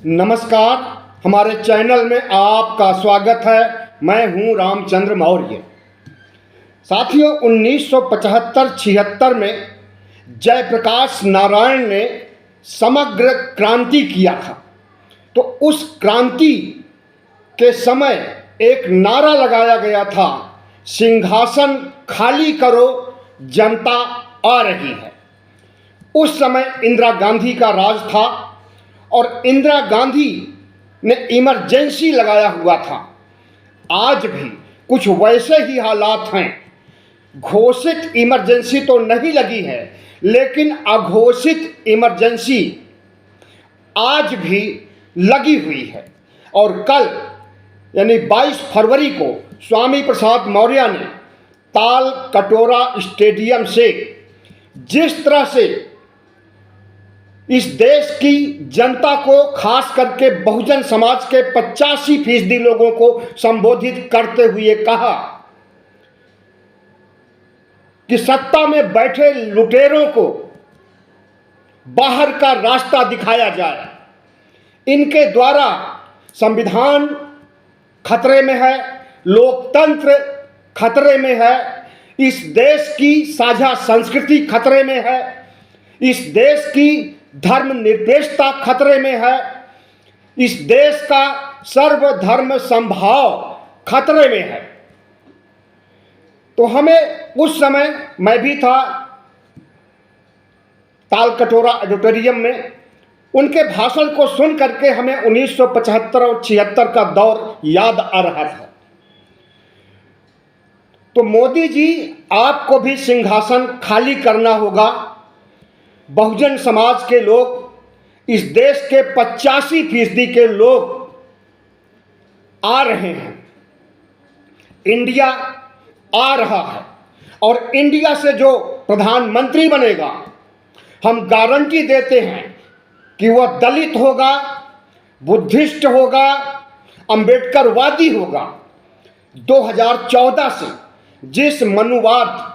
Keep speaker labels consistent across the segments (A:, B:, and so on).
A: नमस्कार, हमारे चैनल में आपका स्वागत है। मैं हूं रामचंद्र मौर्य। साथियों, 1975-76 में जयप्रकाश नारायण ने समग्र क्रांति किया था। तो उस क्रांति के समय एक नारा लगाया गया था, सिंहासन खाली करो, जनता आ रही है। उस समय इंदिरा गांधी का राज था और इंदिरा गांधी ने इमरजेंसी लगाया हुआ था। आज भी कुछ वैसे ही हालात हैं। घोषित इमरजेंसी तो नहीं लगी है, लेकिन अघोषित इमरजेंसी आज भी लगी हुई है। और कल यानी 22 फरवरी को स्वामी प्रसाद मौर्य ने ताल कटोरा स्टेडियम से जिस तरह से इस देश की जनता को, खास करके बहुजन समाज के 85% लोगों को संबोधित करते हुए कहा कि सत्ता में बैठे लुटेरों को बाहर का रास्ता दिखाया जाए। इनके द्वारा संविधान खतरे में है, लोकतंत्र खतरे में है, इस देश की साझा संस्कृति खतरे में है, इस देश की धर्मनिरपेक्षता खतरे में है, इस देश का सर्वधर्म समभाव खतरे में है। तो हमें उस समय, मैं भी था ताल कटोरा ऑडिटोरियम में, उनके भाषण को सुन करके हमें 1975 और 76 का दौर याद आ रहा था। तो मोदी जी, आपको भी सिंहासन खाली करना होगा। बहुजन समाज के लोग, इस देश के 85% के लोग आ रहे हैं। इंडिया आ रहा है और इंडिया से जो प्रधानमंत्री बनेगा, हम गारंटी देते हैं कि वह दलित होगा, बुद्धिस्ट होगा, अंबेडकरवादी होगा। 2014 से जिस मनुवाद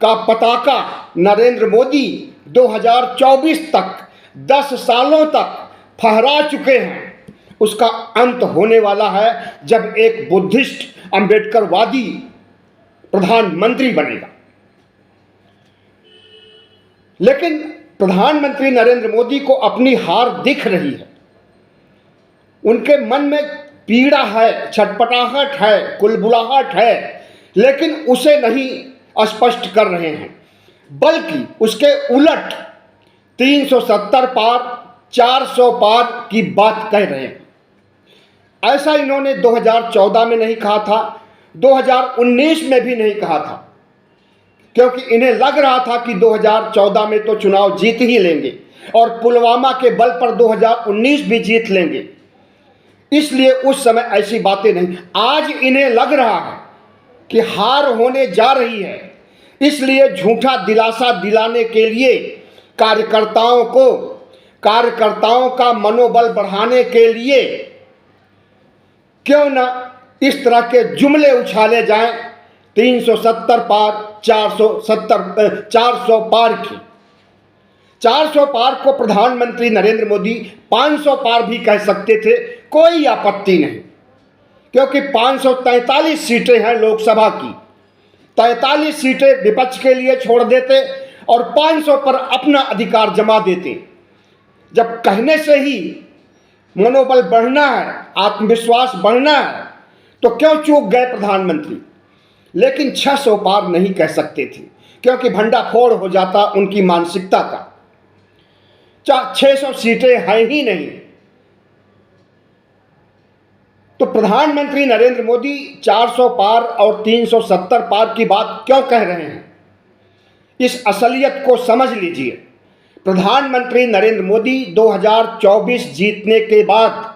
A: का पताका नरेंद्र मोदी 2024 तक 10 सालों तक फहरा चुके हैं, उसका अंत होने वाला है जब एक बुद्धिस्ट अंबेडकरवादी प्रधानमंत्री बनेगा। लेकिन प्रधानमंत्री नरेंद्र मोदी को अपनी हार दिख रही है। उनके मन में पीड़ा है, छटपटाहट है, कुलबुलाहट है, लेकिन उसे नहीं स्पष्ट कर रहे हैं, बल्कि उसके उलट 370 पार, 400 पार की बात कह रहे हैं। ऐसा इन्होंने 2014 में नहीं कहा था, 2019 में भी नहीं कहा था, क्योंकि इन्हें लग रहा था कि 2014 में तो चुनाव जीत ही लेंगे और पुलवामा के बल पर 2019 भी जीत लेंगे, इसलिए उस समय ऐसी बातें नहीं। आज इन्हें लग रहा है कि हार होने जा रही है, इसलिए झूठा दिलासा दिलाने के लिए कार्यकर्ताओं का मनोबल बढ़ाने के लिए क्यों न इस तरह के जुमले उछाले जाएं। 370 पार, 400 पार की, 400 पार को प्रधानमंत्री नरेंद्र मोदी 500 पार भी कह सकते थे, कोई आपत्ति नहीं, क्योंकि 543 सीटें हैं लोकसभा की। 43 सीटें विपक्ष के लिए छोड़ देते और 500 पर अपना अधिकार जमा देते। जब कहने से ही मनोबल बढ़ना है, आत्मविश्वास बढ़ना है, तो क्यों चूक गए प्रधानमंत्री। लेकिन 600 पार नहीं कह सकते थे, क्योंकि भंडाफोड़ हो जाता उनकी मानसिकता का। 600 सीटें हैं ही नहीं। तो प्रधानमंत्री नरेंद्र मोदी 400 पार और 370 पार की बात क्यों कह रहे हैं, इस असलियत को समझ लीजिए। प्रधानमंत्री नरेंद्र मोदी 2024 जीतने के बाद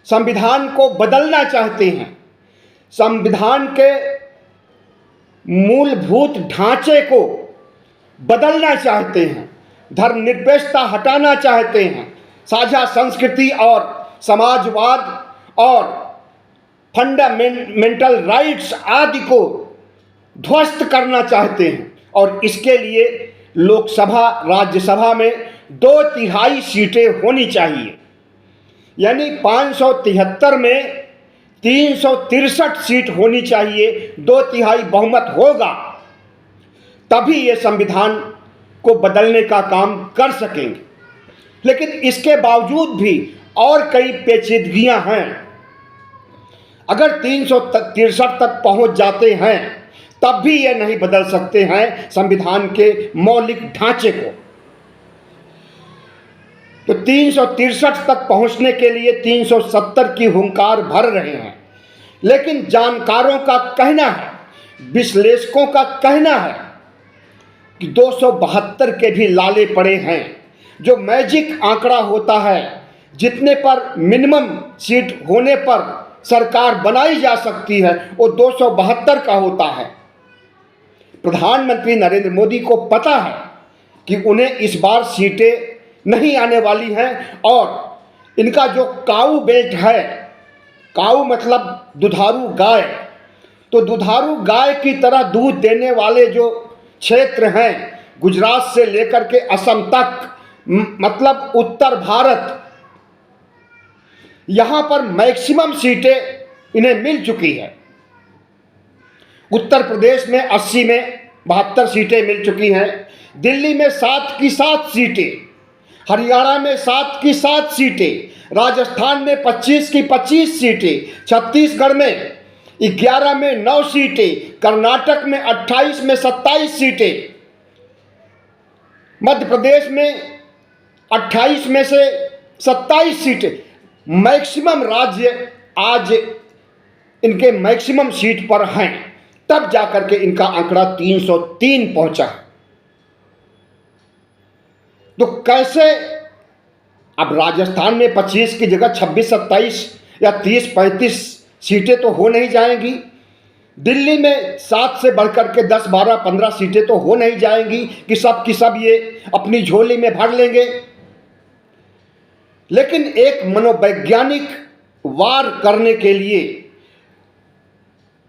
A: संविधान को बदलना चाहते हैं, संविधान के मूलभूत ढांचे को बदलना चाहते हैं, धर्मनिरपेक्षता हटाना चाहते हैं, साझा संस्कृति और समाजवाद और फंडामेंटल राइट्स आदि को ध्वस्त करना चाहते हैं। और इसके लिए लोकसभा, राज्यसभा में 2/3 सीटें होनी चाहिए, यानी 573 में 363 सीट होनी चाहिए, 2/3 बहुमत होगा, तभी ये संविधान को बदलने का काम कर सकेंगे। लेकिन इसके बावजूद भी और कई पेचीदगियां हैं। अगर 363 तक पहुंच जाते हैं तब भी ये नहीं बदल सकते हैं संविधान के मौलिक ढांचे को। तो 363 तक पहुंचने के लिए 370 की हुंकार भर रहे हैं। लेकिन जानकारों का कहना है, विश्लेषकों का कहना है कि 272 के भी लाले पड़े हैं। जो मैजिक आंकड़ा होता है, जितने पर मिनिमम सीट होने पर सरकार बनाई जा सकती है, वो 272 का होता है। प्रधानमंत्री नरेंद्र मोदी को पता है कि उन्हें इस बार सीटें नहीं आने वाली हैं और इनका जो काऊ बेल्ट है, काऊ मतलब दुधारू गाय, तो दुधारू गाय की तरह दूध देने वाले जो क्षेत्र हैं, गुजरात से लेकर के असम तक, मतलब उत्तर भारत, यहां पर मैक्सिमम सीटें इन्हें मिल चुकी है। उत्तर प्रदेश में 80 में 72 सीटें मिल चुकी हैं, दिल्ली में 7 की 7 सीटें, हरियाणा में 7 की 7 सीटें, राजस्थान में 25 की 25 सीटें, छत्तीसगढ़ में 11 में 9 सीटें, कर्नाटक में 28 में 27 सीटें, मध्य प्रदेश में 28 में से 27 सीटें। मैक्सिमम राज्य आज इनके मैक्सिमम सीट पर हैं, तब जाकर के इनका आंकड़ा 303 पहुंचा। तो कैसे अब राजस्थान में 25 की जगह 26-27 या 30-35 सीटें तो हो नहीं जाएंगी, दिल्ली में 7 से बढ़कर के 10, 12, 15 सीटें तो हो नहीं जाएंगी कि सब की सब ये अपनी झोली में भर लेंगे। लेकिन एक मनोवैज्ञानिक वार करने के लिए,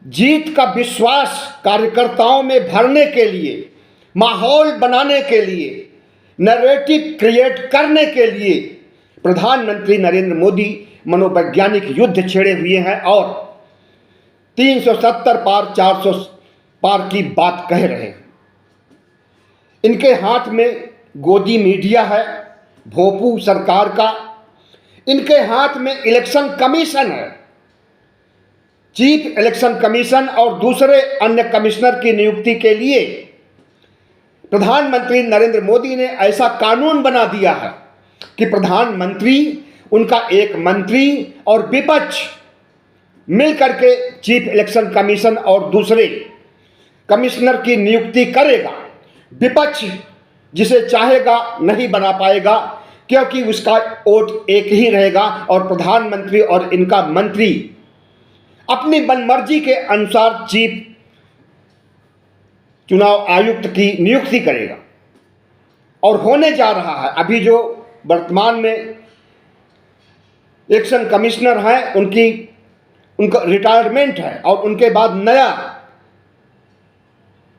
A: जीत का विश्वास कार्यकर्ताओं में भरने के लिए, माहौल बनाने के लिए, नैरेटिव क्रिएट करने के लिए प्रधानमंत्री नरेंद्र मोदी मनोवैज्ञानिक युद्ध छेड़े हुए हैं और 370 पार 400 पार की बात कह रहे हैं। इनके हाथ में गोदी मीडिया है, भोंपू सरकार का, इनके हाथ में इलेक्शन कमीशन है, चीफ इलेक्शन कमीशन, और दूसरे अन्य कमिश्नर की नियुक्ति के लिए प्रधानमंत्री नरेंद्र मोदी ने ऐसा कानून बना दिया है कि प्रधानमंत्री, उनका एक मंत्री और विपक्ष मिलकर के चीफ इलेक्शन कमीशन और दूसरे कमिश्नर की नियुक्ति करेगा। विपक्ष जिसे चाहेगा नहीं बना पाएगा, क्योंकि उसका वोट एक ही रहेगा और प्रधानमंत्री और इनका मंत्री अपनी मनमर्जी के अनुसार चीफ चुनाव आयुक्त की नियुक्ति करेगा। और होने जा रहा है, अभी जो वर्तमान में इलेक्शन कमिश्नर हैं उनका रिटायरमेंट है और उनके बाद नया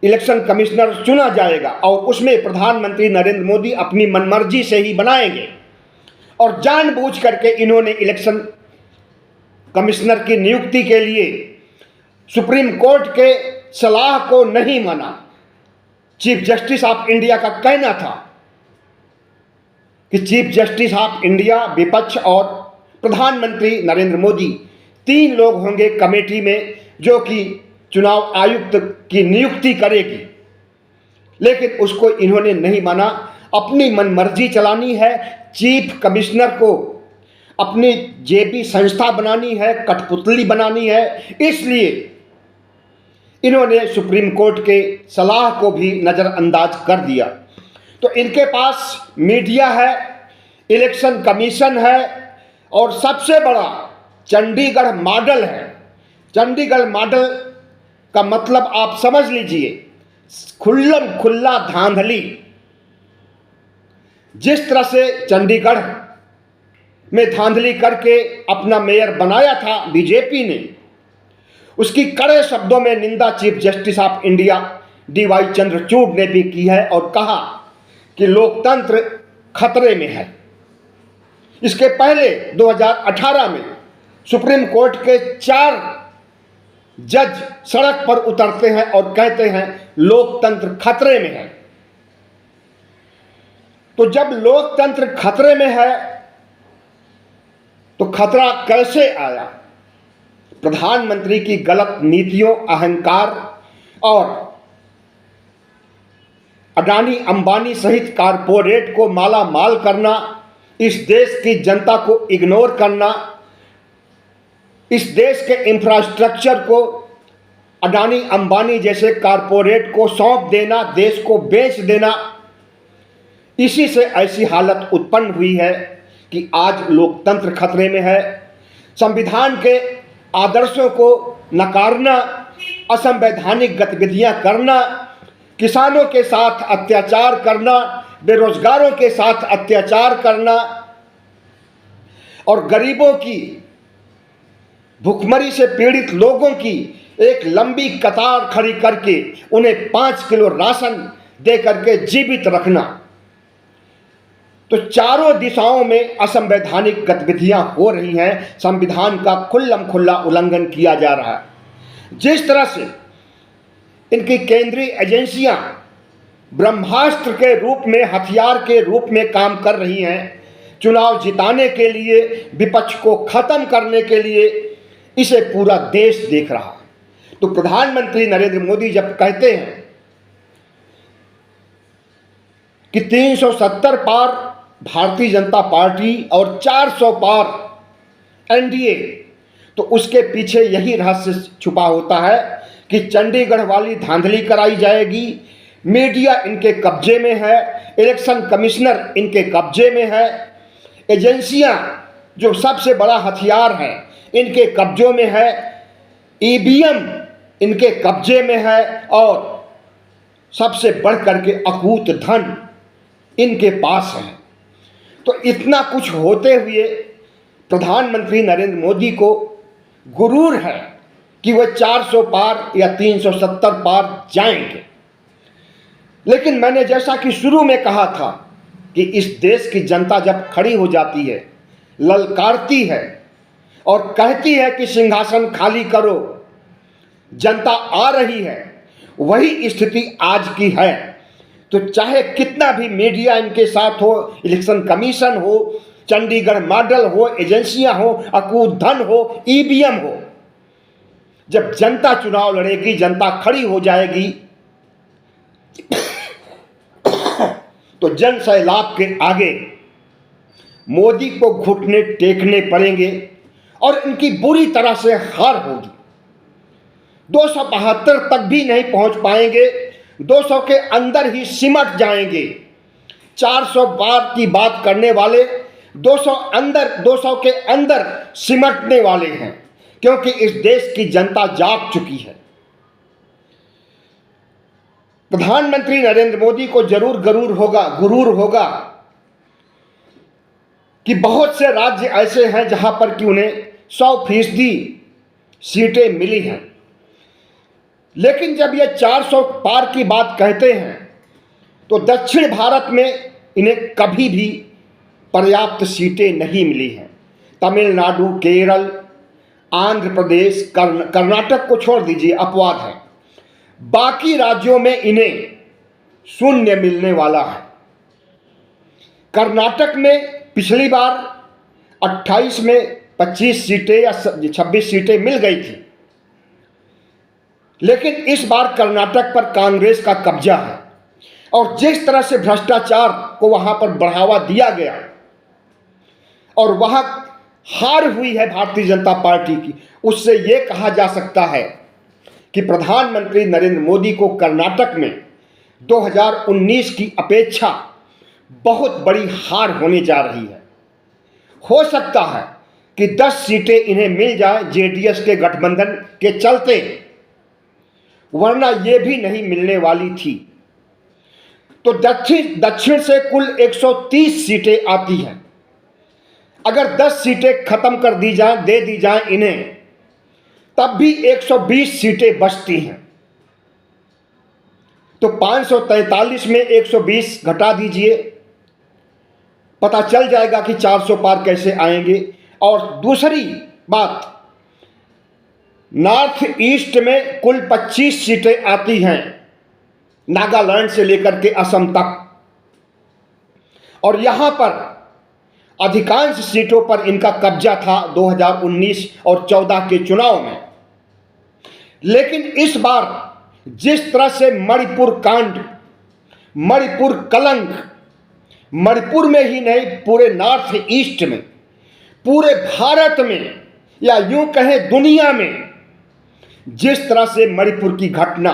A: इलेक्शन कमिश्नर चुना जाएगा और उसमें प्रधानमंत्री नरेंद्र मोदी अपनी मनमर्जी से ही बनाएंगे। और जानबूझ करके इन्होंने इलेक्शन कमिश्नर की नियुक्ति के लिए सुप्रीम कोर्ट के सलाह को नहीं माना। चीफ जस्टिस ऑफ इंडिया का कहना था कि चीफ जस्टिस ऑफ इंडिया, विपक्ष और प्रधानमंत्री नरेंद्र मोदी 3 लोग होंगे कमेटी में जो कि चुनाव आयुक्त की नियुक्ति करेगी, लेकिन उसको इन्होंने नहीं माना। अपनी मनमर्जी चलानी है, चीफ कमिश्नर को अपनी जेबी संस्था बनानी है, कठपुतली बनानी है, इसलिए इन्होंने सुप्रीम कोर्ट के सलाह को भी नज़रअंदाज कर दिया। तो इनके पास मीडिया है, इलेक्शन कमीशन है और सबसे बड़ा चंडीगढ़ मॉडल है। चंडीगढ़ मॉडल का मतलब आप समझ लीजिए, खुल्लम खुल्ला धांधली। जिस तरह से चंडीगढ़ में धांधली करके अपना मेयर बनाया था बीजेपी ने, उसकी कड़े शब्दों में निंदा chief justice of India DY Chandrachud ने भी की है और कहा कि लोकतंत्र खतरे में है। इसके पहले 2018 में सुप्रीम कोर्ट के 4 जज सड़क पर उतरते हैं और कहते हैं लोकतंत्र खतरे में है। तो जब लोकतंत्र खतरे में है तो खतरा कैसे आया? प्रधानमंत्री की गलत नीतियों, अहंकार और अडानी अंबानी सहित कारपोरेट को माला माल करना, इस देश की जनता को इग्नोर करना, इस देश के इंफ्रास्ट्रक्चर को अडानी अंबानी जैसे कारपोरेट को सौंप देना, देश को बेच देना, इसी से ऐसी हालत उत्पन्न हुई है कि आज लोकतंत्र खतरे में है। संविधान के आदर्शों को नकारना, असंवैधानिक गतिविधियां करना, किसानों के साथ अत्याचार करना, बेरोजगारों के साथ अत्याचार करना और गरीबों की, भुखमरी से पीड़ित लोगों की एक लंबी कतार खड़ी करके उन्हें 5 किलो राशन दे करके जीवित रखना। तो चारों दिशाओं में असंवैधानिक गतिविधियां हो रही हैं, संविधान का खुल्लम खुल्ला उल्लंघन किया जा रहा है। जिस तरह से इनकी केंद्रीय एजेंसियां ब्रह्मास्त्र के रूप में, हथियार के रूप में काम कर रही हैं, चुनाव जिताने के लिए, विपक्ष को खत्म करने के लिए, इसे पूरा देश देख रहा है। तो प्रधानमंत्री नरेंद्र मोदी जब कहते हैं कि 370 पार भारतीय जनता पार्टी और 400 पार एनडीए, तो उसके पीछे यही रहस्य छुपा होता है कि चंडीगढ़ वाली धांधली कराई जाएगी, मीडिया इनके कब्जे में है, इलेक्शन कमिश्नर इनके कब्जे में है, एजेंसियां जो सबसे बड़ा हथियार है इनके कब्जों में है, ईवीएम इनके कब्जे में है और सबसे बढ़कर के अकूत धन इनके पास है। तो इतना कुछ होते हुए प्रधानमंत्री नरेंद्र मोदी को गुरूर है कि वह 400 पार या 370 पार जाएंगे। लेकिन मैंने जैसा कि शुरू में कहा था कि इस देश की जनता जब खड़ी हो जाती है, ललकारती है और कहती है कि सिंहासन खाली करो, जनता आ रही है, वही स्थिति आज की है। तो चाहे कितना भी मीडिया इनके साथ हो, इलेक्शन कमीशन हो, चंडीगढ़ मॉडल हो, एजेंसियां हो, अकूत धन हो, ईवीएम हो, जब जनता चुनाव लड़ेगी, जनता खड़ी हो जाएगी, तो जन सैलाब के आगे मोदी को घुटने टेकने पड़ेंगे और इनकी बुरी तरह से हार होगी। 272 तक भी नहीं पहुंच पाएंगे, 200 के अंदर ही सिमट जाएंगे। 400 पार की बात करने वाले 200 के अंदर सिमटने वाले हैं, क्योंकि इस देश की जनता जाग चुकी है। प्रधानमंत्री नरेंद्र मोदी को जरूर गुरूर होगा कि बहुत से राज्य ऐसे हैं जहां पर कि उन्हें 100% सीटें मिली हैं। लेकिन जब ये 400 पार की बात कहते हैं तो दक्षिण भारत में इन्हें कभी भी पर्याप्त सीटें नहीं मिली हैं। तमिलनाडु, केरल, आंध्र प्रदेश, कर्नाटक को छोड़ दीजिए, अपवाद है। बाकी राज्यों में इन्हें शून्य मिलने वाला है। कर्नाटक में पिछली बार 28 में 25 सीटें या 26 सीटें मिल गई थी, लेकिन इस बार कर्नाटक पर कांग्रेस का कब्जा है और जिस तरह से भ्रष्टाचार को वहां पर बढ़ावा दिया गया और वहां हार हुई है भारतीय जनता पार्टी की, उससे यह कहा जा सकता है कि प्रधानमंत्री नरेंद्र मोदी को कर्नाटक में 2019 की अपेक्षा बहुत बड़ी हार होने जा रही है। हो सकता है कि 10 सीटें इन्हें मिल जाए जेडीएस के गठबंधन के चलते, वरना यह भी नहीं मिलने वाली थी। तो दक्षिण से कुल 130 सीटें आती हैं। अगर 10 सीटें खत्म कर दी जाए, दे दी जाए इन्हें, तब भी 120 सीटें बचती हैं। तो 543 में 120 घटा दीजिए पता चल जाएगा कि 400 पार कैसे आएंगे। और दूसरी बात, नॉर्थ ईस्ट में कुल 25 सीटें आती हैं, नागालैंड से लेकर के असम तक, और यहां पर अधिकांश सीटों पर इनका कब्जा था 2019 और 14 के चुनाव में। लेकिन इस बार जिस तरह से मणिपुर कांड, मणिपुर कलंक, मणिपुर में ही नहीं पूरे नॉर्थ ईस्ट में, पूरे भारत में, या यूं कहें दुनिया में, जिस तरह से मणिपुर की घटना,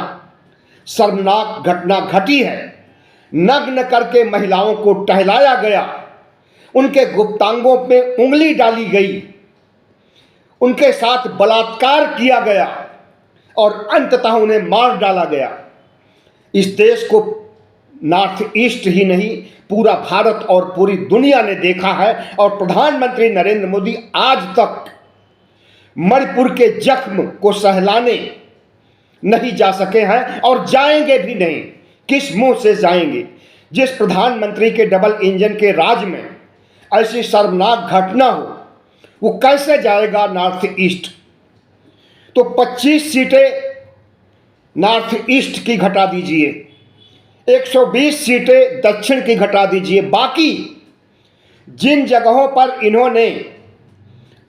A: शर्मनाक घटना घटी है, नग्न करके महिलाओं को टहलाया गया, उनके गुप्तांगों पे उंगली डाली गई, उनके साथ बलात्कार किया गया और अंततः उन्हें मार डाला गया। इस देश को नॉर्थ ईस्ट ही नहीं पूरा भारत और पूरी दुनिया ने देखा है, और प्रधानमंत्री नरेंद्र मोदी आज तक मणिपुर के जख्म को सहलाने नहीं जा सके हैं और जाएंगे भी नहीं। किस मुंह से जाएंगे? जिस प्रधानमंत्री के डबल इंजन के राज में ऐसी शर्मनाक घटना हो, वो कैसे जाएगा नॉर्थ ईस्ट? तो 25 सीटें नॉर्थ ईस्ट की घटा दीजिए, 120 सीटें दक्षिण की घटा दीजिए, बाकी जिन जगहों पर इन्होंने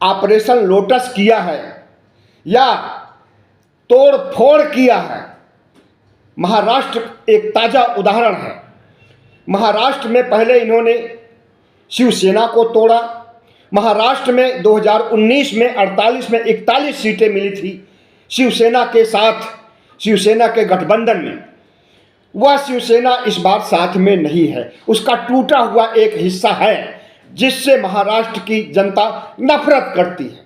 A: ऑपरेशन लोटस किया है या तोड़ फोड़ किया है, महाराष्ट्र एक ताजा उदाहरण है। महाराष्ट्र में पहले इन्होंने शिवसेना को तोड़ा। महाराष्ट्र में 2019 में 48 में 41 सीटें मिली थी शिवसेना के साथ, शिवसेना के गठबंधन में। वह शिवसेना इस बार साथ में नहीं है, उसका टूटा हुआ एक हिस्सा है जिससे महाराष्ट्र की जनता नफरत करती है।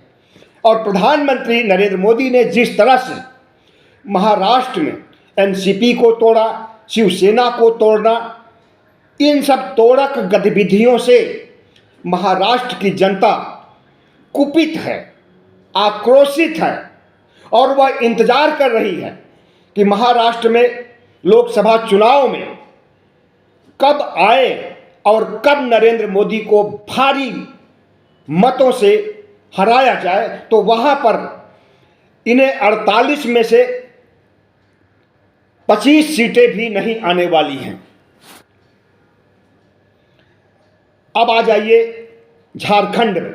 A: और प्रधानमंत्री नरेंद्र मोदी ने जिस तरह से महाराष्ट्र में एनसीपी को तोड़ा, शिवसेना को तोड़ना, इन सब तोड़क गतिविधियों से महाराष्ट्र की जनता कुपित है, आक्रोशित है, और वह इंतजार कर रही है कि महाराष्ट्र में लोकसभा चुनाव में कब आए और कब नरेंद्र मोदी को भारी मतों से हराया जाए, तो वहां पर इन्हें 48 में से 25 सीटें भी नहीं आने वाली हैं। अब आ जाइए झारखंड में।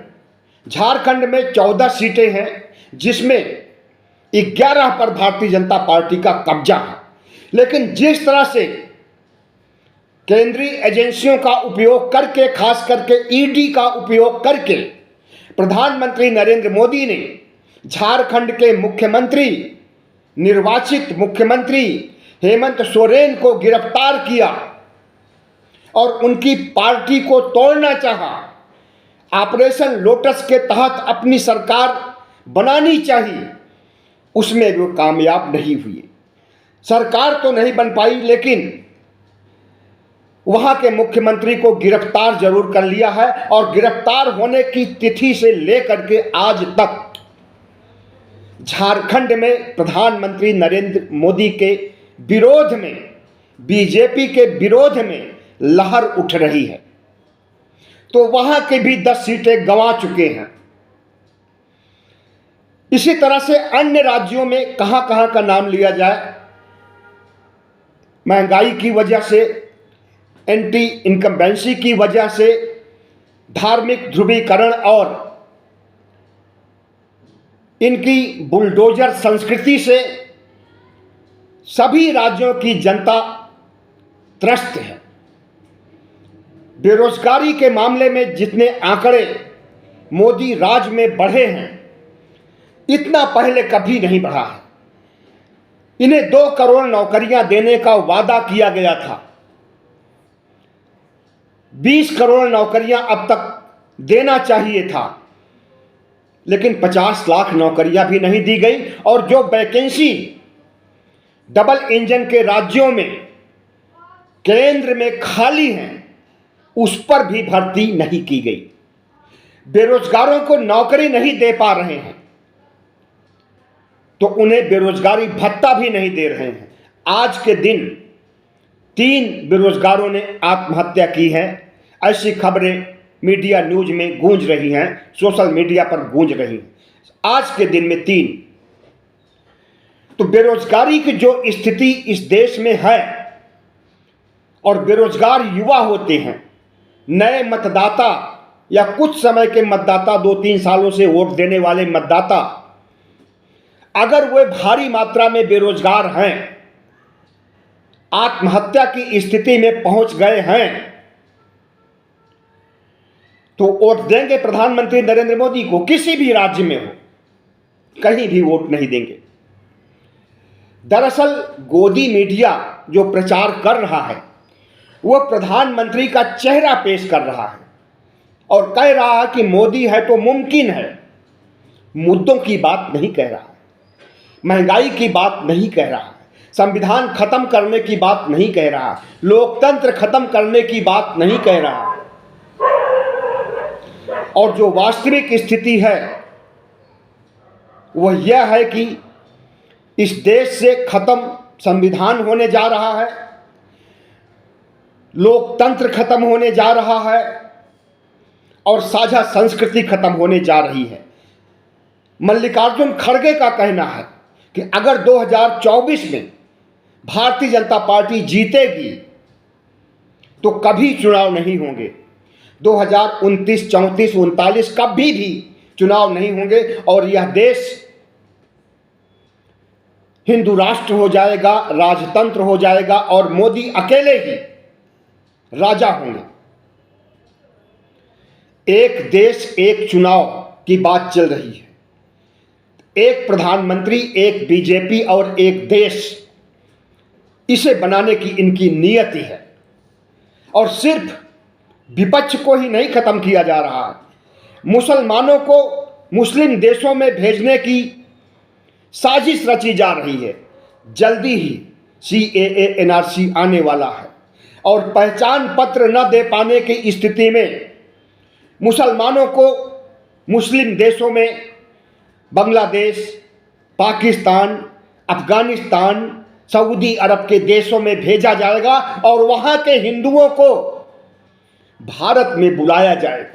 A: झारखंड में 14 सीटें हैं, जिसमें 11 पर भारतीय जनता पार्टी का कब्जा है। लेकिन जिस तरह से केंद्रीय एजेंसियों का उपयोग करके, खास करके ईडी का उपयोग करके, प्रधानमंत्री नरेंद्र मोदी ने झारखंड के मुख्यमंत्री, निर्वाचित मुख्यमंत्री हेमंत सोरेन को गिरफ्तार किया और उनकी पार्टी को तोड़ना चाहा। ऑपरेशन लोटस के तहत अपनी सरकार बनानी चाहिए, उसमें वो कामयाब नहीं हुए। सरकार तो नहीं बन पाई, लेकिन वहां के मुख्यमंत्री को गिरफ्तार जरूर कर लिया है। और गिरफ्तार होने की तिथि से लेकर के आज तक झारखंड में प्रधानमंत्री नरेंद्र मोदी के विरोध में, बीजेपी के विरोध में लहर उठ रही है। तो वहां के भी 10 सीटें गंवा चुके हैं। इसी तरह से अन्य राज्यों में कहां का नाम लिया जाए, महंगाई की वजह से, एंटी इनकम्बेंसी की वजह से, धार्मिक ध्रुवीकरण और इनकी बुलडोजर संस्कृति से सभी राज्यों की जनता त्रस्त है। बेरोजगारी के मामले में जितने आंकड़े मोदी राज में बढ़े हैं, इतना पहले कभी नहीं बढ़ा है। इन्हें 2 करोड़ नौकरियां देने का वादा किया गया था। 20 करोड़ नौकरियां अब तक देना चाहिए था, लेकिन 50 लाख नौकरियां भी नहीं दी गई। और जो वैकेंसी डबल इंजन के राज्यों में, केंद्र में खाली हैं, उस पर भी भर्ती नहीं की गई। बेरोजगारों को नौकरी नहीं दे पा रहे हैं, तो उन्हें बेरोजगारी भत्ता भी नहीं दे रहे हैं। आज के दिन 3 बेरोजगारों ने आत्महत्या की है, ऐसी खबरें मीडिया न्यूज में गूंज रही हैं, सोशल मीडिया पर गूंज रही हैं। आज के दिन में 3। तो बेरोजगारी की जो स्थिति इस देश में है और बेरोजगार युवा होते हैं, नए मतदाता या कुछ समय के मतदाता, 2-3 सालों से वोट देने वाले मतदाता, अगर वे भारी मात्रा में बेरोजगार हैं, आत्महत्या की स्थिति में पहुंच गए हैं, तो वोट देंगे प्रधानमंत्री नरेंद्र मोदी को। किसी भी राज्य में हो, कहीं भी वोट नहीं देंगे। दरअसल गोदी मीडिया जो प्रचार कर रहा है वह प्रधानमंत्री का चेहरा पेश कर रहा है और कह रहा है कि मोदी है तो मुमकिन है। मुद्दों की बात नहीं कह रहा है, महंगाई की बात नहीं कह रहा है, संविधान खत्म करने की बात नहीं कह रहा, लोकतंत्र खत्म करने की बात नहीं कह रहा। और जो वास्तविक स्थिति है वह यह है कि इस देश से खत्म संविधान होने जा रहा है, लोकतंत्र खत्म होने जा रहा है और साझा संस्कृति खत्म होने जा रही है। मल्लिकार्जुन खड़गे का कहना है कि अगर 2024 में भारतीय जनता पार्टी जीतेगी तो कभी चुनाव नहीं होंगे, 2029, 34, 39 कभी भी चुनाव नहीं होंगे और यह देश हिंदू राष्ट्र हो जाएगा, राजतंत्र हो जाएगा और मोदी अकेले ही राजा होंगे। एक देश एक चुनाव की बात चल रही है, एक प्रधानमंत्री, एक बीजेपी और एक देश, इसे बनाने की इनकी नियति है। और सिर्फ विपक्ष को ही नहीं खत्म किया जा रहा है, मुसलमानों को मुस्लिम देशों में भेजने की साजिश रची जा रही है। जल्दी ही CAA NRC आने वाला है और पहचान पत्र न दे पाने की स्थिति में मुसलमानों को मुस्लिम देशों में बांग्लादेश, पाकिस्तान, अफगानिस्तान, सऊदी अरब के देशों में भेजा जाएगा और वहां के हिंदुओं को भारत में बुलाया जाएगा।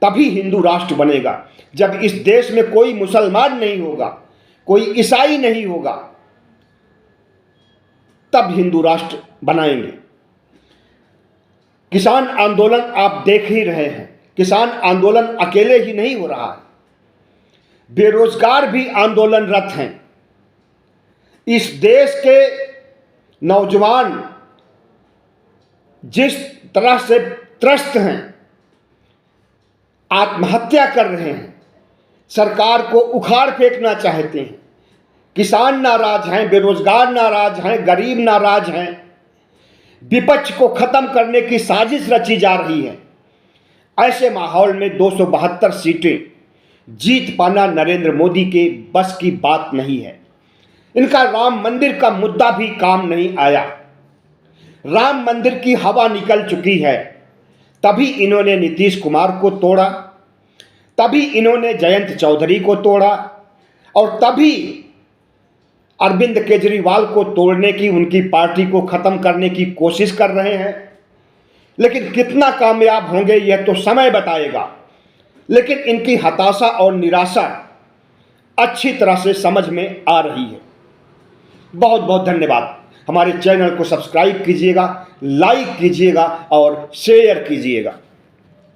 A: तभी हिंदू राष्ट्र बनेगा। जब इस देश में कोई मुसलमान नहीं होगा, कोई ईसाई नहीं होगा, तब हिंदू राष्ट्र बनाएंगे। किसान आंदोलन आप देख ही रहे हैं, किसान आंदोलन अकेले ही नहीं हो रहा है, बेरोजगार भी आंदोलनरत हैं। इस देश के नौजवान जिस तरह से त्रस्त हैं, आत्महत्या कर रहे हैं, सरकार को उखाड़ फेंकना चाहते हैं, किसान नाराज हैं, बेरोजगार नाराज हैं, गरीब नाराज हैं, विपक्ष को खत्म करने की साजिश रची जा रही है। ऐसे माहौल में 272 सीटें जीत पाना नरेंद्र मोदी के बस की बात नहीं है। इनका राम मंदिर का मुद्दा भी काम नहीं आया, राम मंदिर की हवा निकल चुकी है। तभी इन्होंने नीतीश कुमार को तोड़ा, तभी इन्होंने जयंत चौधरी को तोड़ा और तभी अरविंद केजरीवाल को तोड़ने की, उनकी पार्टी को खत्म करने की कोशिश कर रहे हैं। लेकिन कितना कामयाब होंगे यह तो समय बताएगा। लेकिन इनकी हताशा और निराशा अच्छी तरह से समझ में आ रही है। बहुत बहुत धन्यवाद। हमारे चैनल को सब्सक्राइब कीजिएगा, लाइक कीजिएगा और शेयर कीजिएगा।